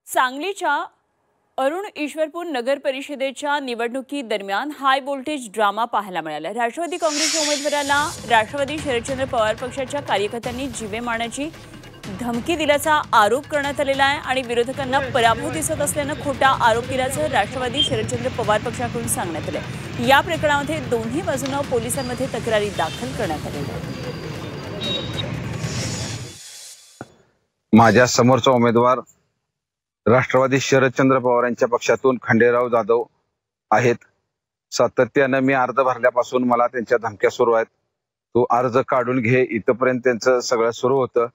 सांगलीच्या अरुण ईश्वरपूर नगर परिषदेच्या निवडणुकीदरम्यान हाय व्होल्टेज ड्रामा पाहायला मिळाला। राष्ट्रवादी काँग्रेसच्या उमेदवाराला राष्ट्रवादी शरदचंद्र पवार पक्षाच्या कार्यकर्त्यांनी जीवे मारण्याची धमकी दिल्याचा आरोप करण्यात आलेला आहे आणि विरोधकांना पराभूत दिसत असल्याने खोटा आरोप केल्याचं राष्ट्रवादी शरदचंद्र पवार पक्षाकडून सांगण्यात आले। या प्रकरणामध्ये दोन्ही बाजूंना पोलिसांमध्ये तक्रारी दाखल करण्यात आलेल्या आहेत। माझ्या समोरचा उमेदवार राष्ट्रवादी शरदचंद्र पवार यांच्या पक्षातून खंडेराव जाधव आहेत। सातत्याने मी अर्ज भरल्यापासून मला त्यांच्या धमक्या सुरू आहेत। तो अर्ज काढून घे इथपर्यंत त्यांचं सगळं सुरू होतं,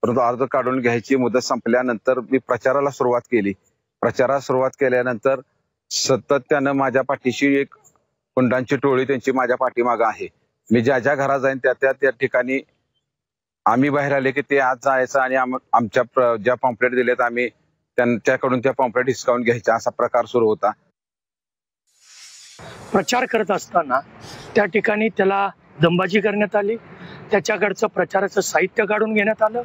परंतु अर्ज काढून घ्यायची मुदत संपल्यानंतर मी प्रचाराला सुरुवात केली। प्रचाराला सुरुवात केल्यानंतर सातत्याने माझ्या पाठीशी एक गुंडांची टोळी त्यांची माझ्या पाठीमागे आहे। मी ज्या ज्या घरात जाईन त्या ठिकाणी आम्ही बाहेर आले की ते आज जायचं आणि आमच्या ज्या पॉम्पलेट दिलेत आम्ही त्यांच्याकडून त्या पॉम्पलेट हिसकावून घ्यायचा असा प्रकार सुरू होता। प्रचार करत असताना त्या ठिकाणी त्याला दंबाजी करण्यात आली। त्याच्याकडचं प्रचाराचं साहित्य काढून घेण्यात आलं।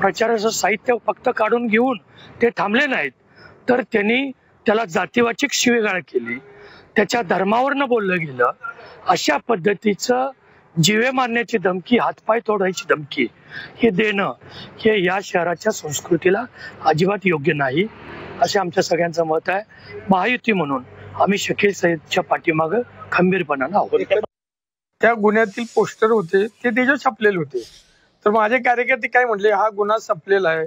प्रचाराचं साहित्य फक्त काढून घेऊन ते थांबले नाहीत, तर त्यांनी त्याला जातीवाचक शिवीगाळ केली, त्याच्या धर्मावरनं बोललं गेलं। अशा पद्धतीचं जीवे मारण्याची धमकी, हातपाय तोडायची धमकी हे देणं हे या शहराच्या संस्कृतीला अजिबात योग्य नाही असे आमच्या सगळ्यांचं मत आहे। महायुती म्हणून आम्ही शकील साहेबच्या पाठीमागे खंबीरपणाने आहोत। त्या गुन्ह्यातील पोस्टर होते ते त्याच्यावर छापलेले होते, तर माझे कार्यकर्ते काय म्हटले, हा गुन्हा संपलेला आहे,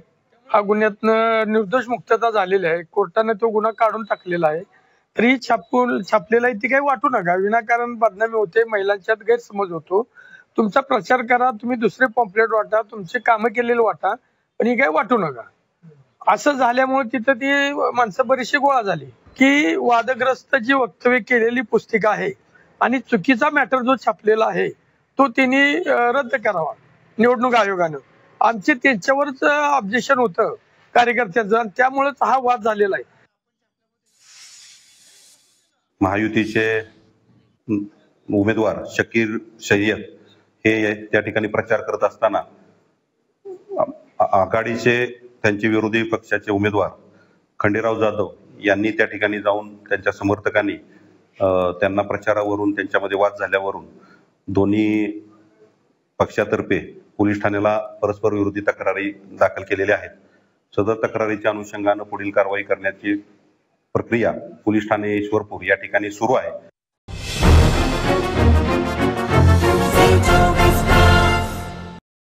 हा गुन्ह्यातनं निर्दोष मुक्तता झालेली आहे, कोर्टाने तो गुन्हा काढून टाकलेला आहे, तरी छापलेला आहे ती काही वाटू नका। विनाकारण बदनामी होते, महिलांच्यात गैरसमज होतो। तुमचा प्रचार करा, तुम्ही दुसरे पॉम्पलेट वाटा, तुमचे कामं केलेले वाटा, पण ही काही वाटू नका। असं झाल्यामुळे तिथं ती माणसं बरीचशी गोळा झाली की वादग्रस्त जी वक्तव्य केलेली पुस्तिका आहे आणि चुकीचा मॅटर जो छापलेला आहे तो त्यांनी रद्द करावा निवडणूक आयोगानं। आमचे त्यांच्यावरच ऑब्जेक्शन होतं कार्यकर्त्यांचं आणि त्यामुळेच हा वाद झालेला आहे। महायुतीचे उमेदवार शकीर सय्यद हे त्या ठिकाणी प्रचार करत असताना आघाडीचे त्यांचे विरोधी पक्षाचे उमेदवार खंडेराव जाधव यांनी त्या ठिकाणी जाऊन त्यांच्या समर्थकांनी त्यांना प्रचारावरून त्यांच्यामध्ये वाद झाल्यावरून दोन्ही पक्षातर्फे पोलीस ठाण्याला परस्पर विरोधी तक्रारी दाखल केलेल्या आहेत। सदर तक्रारीच्या अनुषंगाने पुढील कारवाई करण्याची प्रक्रिया पोलीस ठाणे ईश्वरपूर या ठिकाणी सुरू आहे।